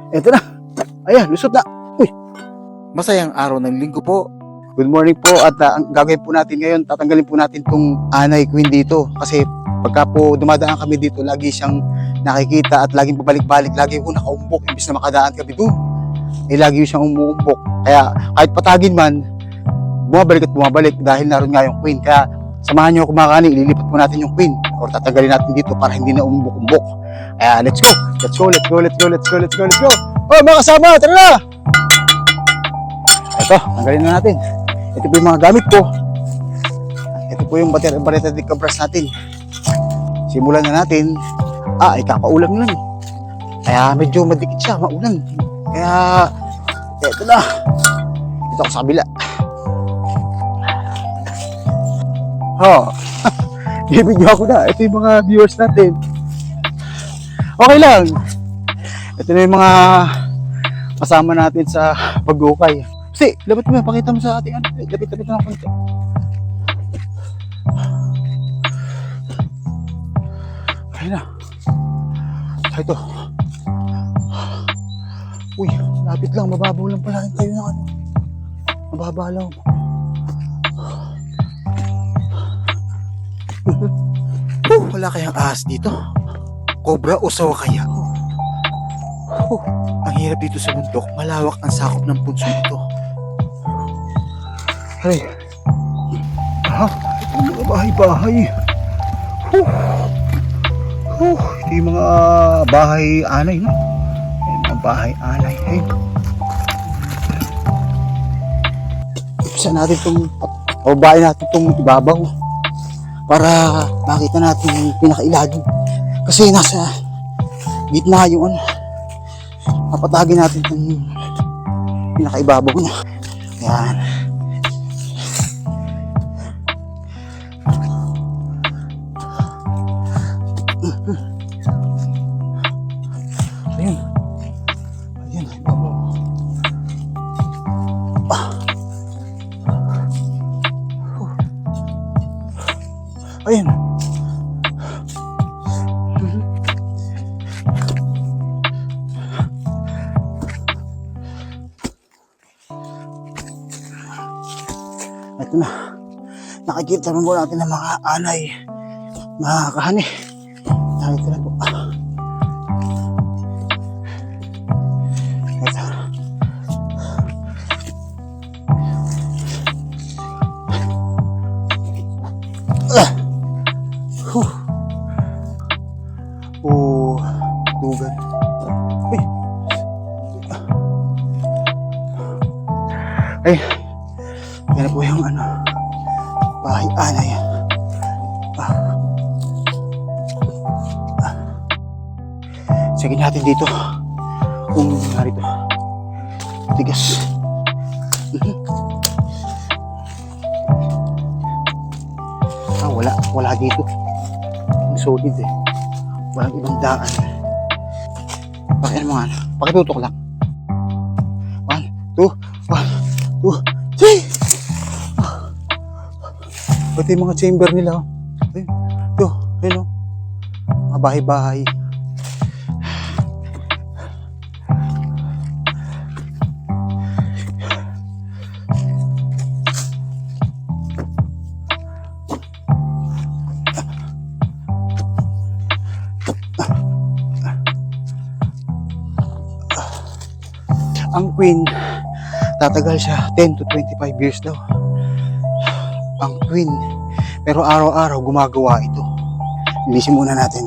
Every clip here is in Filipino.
Eto na. Ayan, lusot na. Uy, Masayang araw ng linggo po. good morning po. At ang gagawin po natin ngayon, tatanggalin po natin tong anay queen dito. Kasi pagka po dumadaan kami dito, lagi siyang nakikita at laging pabalik-balik. Lagi po nakaumbok. Imbis na makadaan kami doon, lagi siyang umuumbok. Kaya kahit patagin man, bumabalik at bumabalik dahil naroon nga yung queen. Kaya samahan nyo kumakani, ililipat po natin yung queen. Or tatanggalin natin dito para hindi na umumbok-umbok. Kaya let's go. Let's go, let's go, let's go, let's go, let's go, let's go. Oh, mga kasama, tara na! Ito, tanggalin na natin. Ito po yung mga gamit ko. Ito po yung variety decompress natin. Simulan na natin. Ikakaulam lang. Kaya medyo madikit siya, maulan. Kaya, ito na. Ito ako sa kabila. Ibig ako na. Ito yung mga viewers natin. Okay lang. Ito na yung mga kasama natin sa pag-ukay. Kasi, lapit mo yan. Pakita mo sa ating ano. Lapit-lapit na ng konti. Okay na. Ito. Uy, lapit lang. Mababaw lang pala tayo ng ano. Mababalaw. Wala kayang ahas dito? Cobra o sawa kaya? Ang hirap dito sa bundok. Malawak ang sakop ng punsong ito. Ay. Ito yung mga bahay-bahay. Ito yung mga bahay anay, no? Yung mga bahay anay. Ay. Ipisa natin itong, babae natin itong ibabaw para makita natin yung pinakailalim. Kasi nasa gitna yung ano. Papatagin natin itong pinakaibabaw niya. Yan. Ayun. Ayun, ibabaw. Ayun. Ito na. Nakikita mo natin ng mga anay. Mga kahani. Nakikita na po. Ito. Dugan. Uy. Ay. Yan na po yung ano. Bahay anay. Sige natin dito. Kung narito. Tigas. Wala dito. Ang solid eh. Walang ibang daan. Bakit mo nga? Pakitutok lang. 1, 2, 3. Pati yung mga chamber nila. Ayun. Ito. Ayun o. Mga bahay-bahay. Ang queen, tatagal siya 10 to 25 years daw. Ang queen. Pero araw-araw gumagawa ito. Linisin muna natin.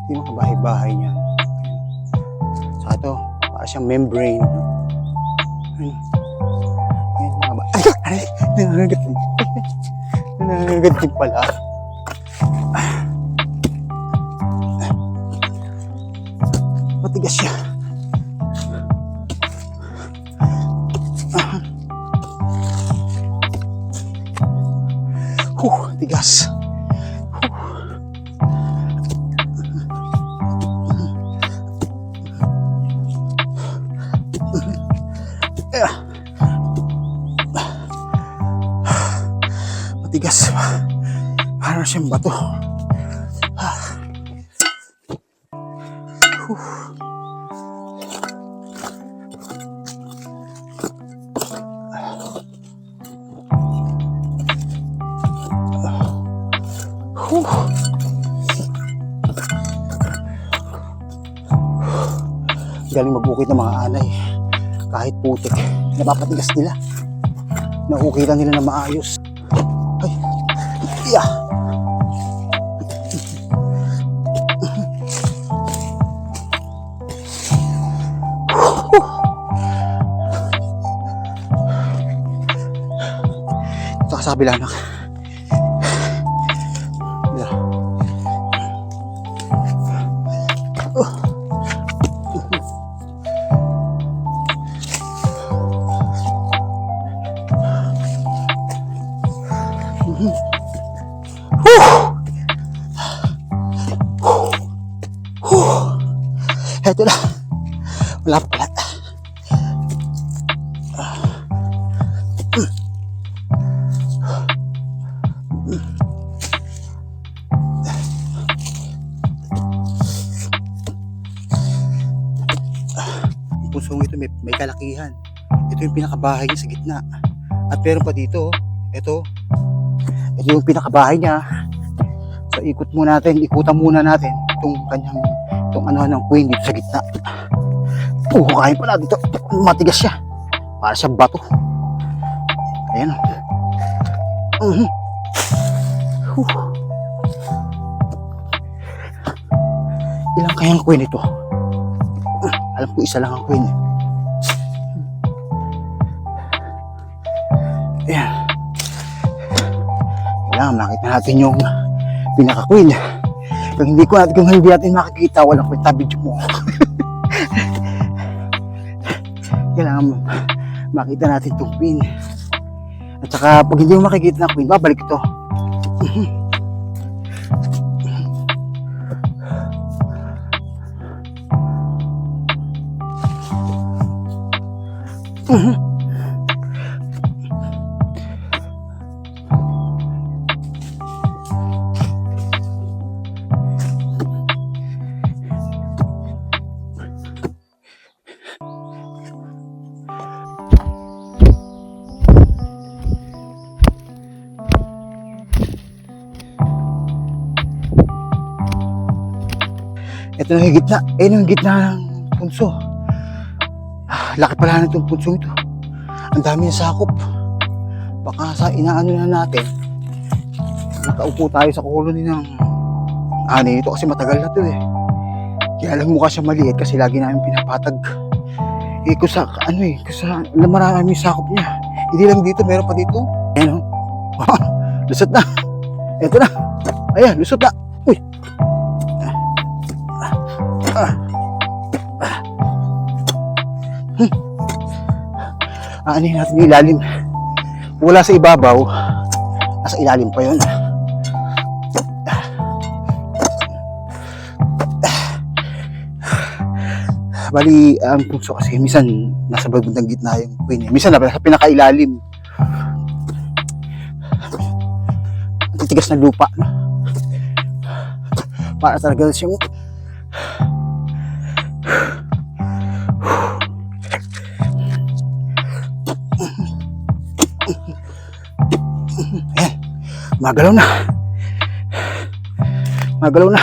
Ito yung mga bahay-bahay niya. Saka ito, para siyang membrane. Ayan, mga bahay. Ay, nangangagat din. Nangangagat din pala. Matigas siya. Tigas. Matigas. Parang siyang bato. Galing magbukid ng mga anay. Kahit putik, napapatigas nila. Nauukitan nila na maayos. Ay, iya. Ito sa kabila na. Yeah. Eto na. Wala pala. Ang pusong ito may kalakihan. Ito yung pinakabahay niya sa gitna. At meron pa dito. Ito yung pinakabahay niya. So ikutan muna natin itong ano ng queen dito sa gitna. Kain pala dito. Matigas siya. Para sa bato. Ayan. Ilang kayang queen ito? Alam ko isa lang ang queen. Ayan. Kailangan makita natin yung pinaka-queen. Kung hindi natin makikita, walang kwenta video mo. Kailangan makita natin itong queen. At saka pag hindi mo makikita ng queen, babalik ito. Ito na yung gitna. Yung gitna ng punso. Laki pala na itong punso ito. Ang dami na sakop. Baka sa inaano na natin, nakaupo tayo sa koloni ng ani ito kasi matagal na ito eh. Kaya lang mukha siya maliit kasi lagi namin pinapatag. Kung sa maraming sakop niya. Hindi lang dito, meron pa dito. Ayan o. Lusot na. Ito na. Ayan, lusot na. Uy. Aanin natin yung ilalim. Wala sa ibabaw, nasa ilalim pa yun. Bali, ang punso kasi minsan nasa bagundang gitna yung queen. Minsan nasa pinakailalim. Ang titigas na lupa. No? Para talaga siyang magalaw na. Magalaw na.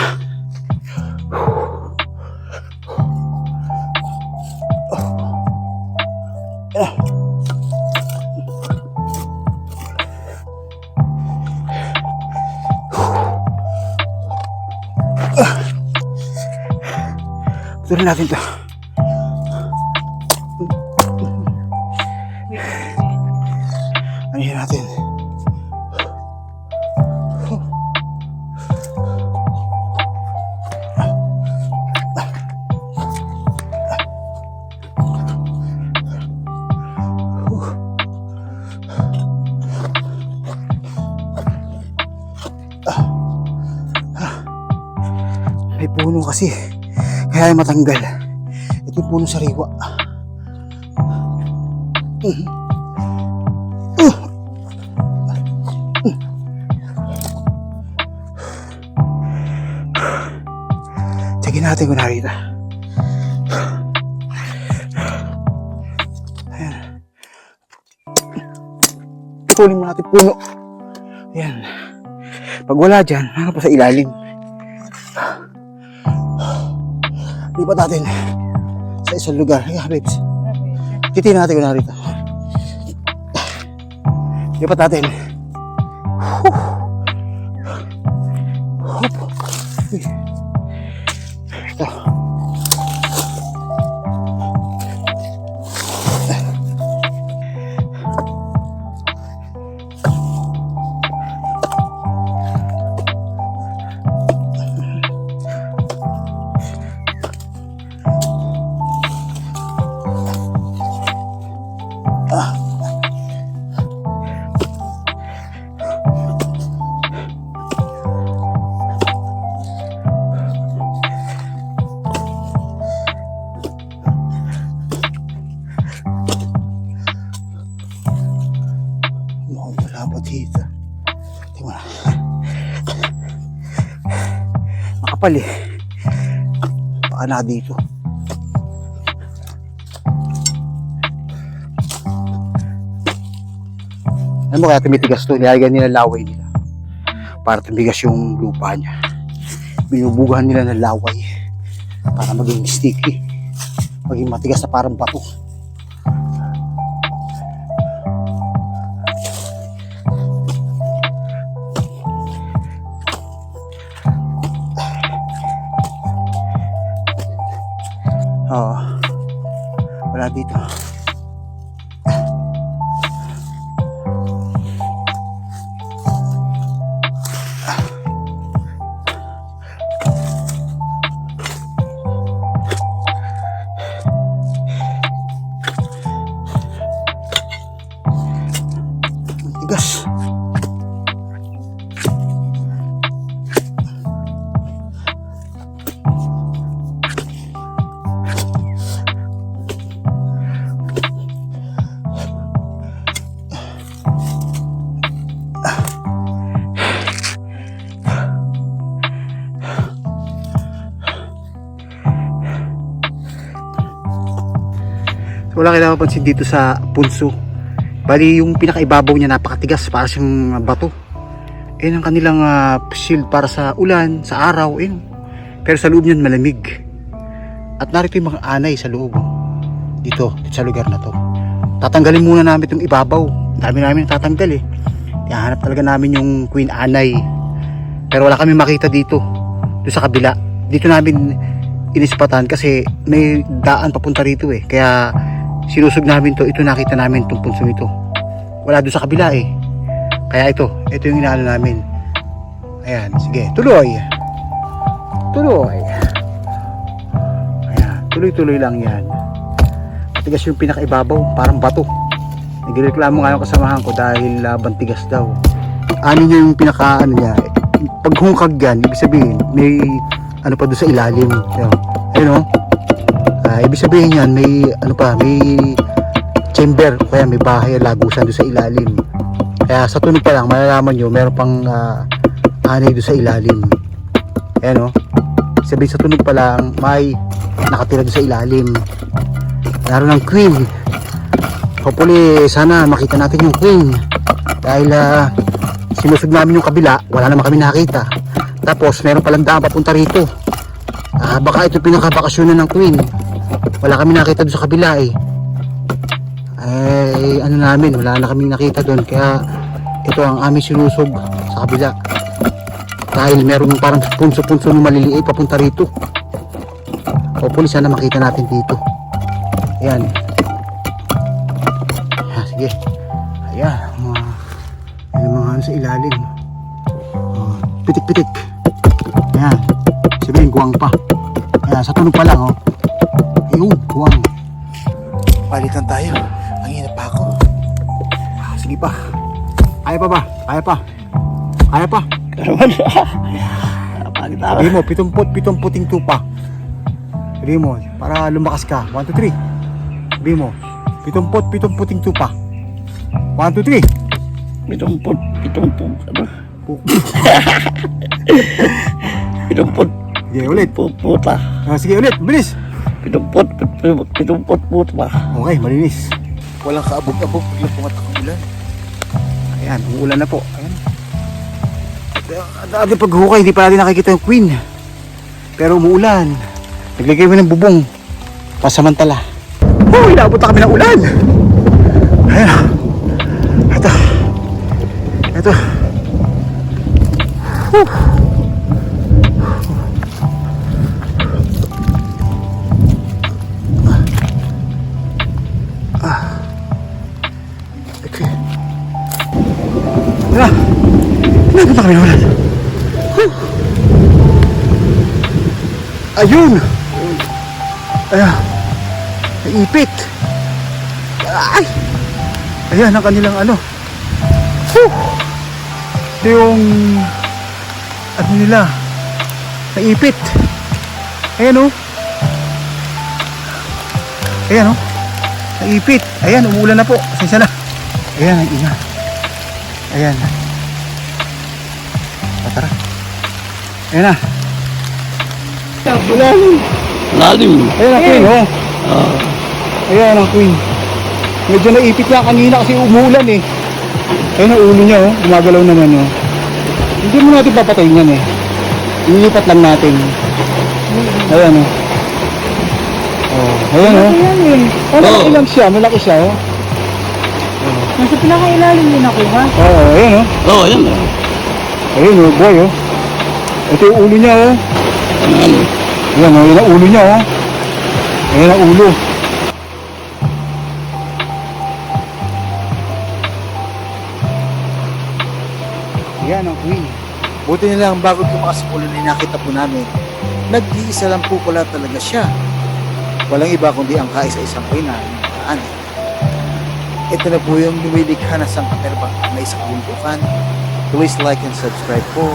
Tuloy natin to. Anihin natin. May puno kasi kaya matanggal. Ito yung puno sariwa. Tingnan natin kung narito. Ayan. Putulin mo natin puno. Ayan. Pag wala dyan, ano pa sa ilalim? Lipat natin sa isang lugar. Ayan, babes. Titignan natin kung narito. Lipat natin. Hop. Ito. Wala pa dito. Tingnan mo. Makapal eh. Baka na dito. Ano mo kaya tumitigas to? Nilagyan nila laway nila para tumigas yung lupa niya. Binubugahan nila ng laway para maging sticky, maging matigas na parang bato. Oo. Wala dito. Ang tigas. Wala kailangan mapansin dito sa punso. Bali yung pinakaibabaw niya napakatigas para siyang bato. Yan ang kanilang shield para sa ulan, sa araw. Yan. Pero sa loob niyan malamig. At narito yung mga anay sa loob. Dito sa lugar na to. Tatanggalin muna namin itong ibabaw. Dami namin tatanggal eh. Hahanap talaga namin yung queen anay. Pero wala kami makita dito. Doon sa kabila. Dito namin inispatan kasi may daan papunta rito eh. Kaya sinusog namin to. Ito nakita namin itong punsong ito. Wala doon sa kabila eh. Kaya ito yung inaano namin. Ayan, sige, tuloy. Ayan, tuloy lang yan. Matigas yung pinakaibabaw, parang bato. Nagreklamo nga yung kasamahan ko dahil bantigas daw. Ano niya yung pinaka niya. Pag hungkag yan, ibig sabihin may ano pa doon sa ilalim. Ayun o. Ibig sabihin yan, may chamber, kaya may bahay lagusan doon sa ilalim. Kaya sa tunog pa lang, malalaman nyo, meron pang anay doon sa ilalim. Ayan o. Sabihin sa tunog pa lang, may nakatira doon sa ilalim. Naroon ng queen. Hopefully, sana makita natin yung queen. Dahil sinusog namin yung kabila, wala naman kami nakita. Tapos, meron palang daan papunta rito. Baka ito pinakabakasyonan ng queen. Wala kami nakita doon sa kabila eh. Ano namin, wala na kami nakita doon. Kaya ito ang aming sinusog sa kabila. Dahil meron parang punso-punso ng maliliit papunta rito. Hopefully sana makita natin dito. Ayan. Sige. Ayan. Mga ano sa ilalim. Pitik-pitik. Ayan. Sabihin, guwang pa. Ayan, sa tunog pa lang oh. Ayun, guwang. Palitan tayo. Ang hina pa ako. Sige pa. Kaya pa ba? Kaya pa. Kaya pa. Sabi mo, 70 tupa. Sabi mo, para lumakas ka. 1, 2, 3. Sabi mo, 70 tupa. 1, 2, 3. 70 ba? 70 Sige, ulit. Puta. Sige, ulit. Bilis. Pitumpot puta. Okay, malinis. Walang kaabog-abog, biglang pumatak ang ulan. Ayan, uulan na po. Ayan. Dati paghukay, hindi pa natin nakikita yung queen. Pero umuulan. Naglagay kami ng bubong. Pasamantala. Oh, inaabot na kami ng ulan. Ayan. Ito. Ito. Whew. Okay. Tara. Inaabot na kami ng ulan. Whew. Ayun. Ayan. Naipit. Ay. Ayan ang kanilang ano. Whew. Ito yung ano nila. Naipit. Ayan o. Ayan o. Naipit. Ayan, umuulan na po. Pasensya na. Ayan, ang ina. Ayan. Tara. Ayan na. Lalim. Ayan ang queen, oh. Ayan ang queen. Medyo naipit niya kanina kasi umuulan eh. Ayan ang ulo niya, oh. Gumagalaw naman, oh. Hindi mo natin papatayin yan eh. Ilipat lang natin. Ayan, oh. Oh, ayan, oh. Ayan eh. Malaki lang siya, malaki siya, oh. Nasa pinakailalim din ako, ha? Oo, ayan, oh. Oh, ayan. Ayan, oh, boy, oh. Ito yung ulo niya, oh. Ayan, oh. Ayan ang ulo niya, oh. Ayan ang ulo. Ayan ang queen. Buti nilang bago tumakas ang ulan ay nakita po namin. Nag-iisa lang po pala talaga siya. Walang iba kundi ang kaisa-isang ina ng Ana. Ito na po yung lumilikha na sangkaterbang na isang buntukan. Please like and subscribe po.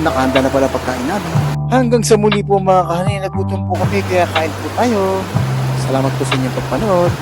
Nakahanda na pala pagkain namin. Hanggang sa muli po mga kahanin, nagutom po kami kaya kain po tayo. Salamat po sa inyong pagpanood.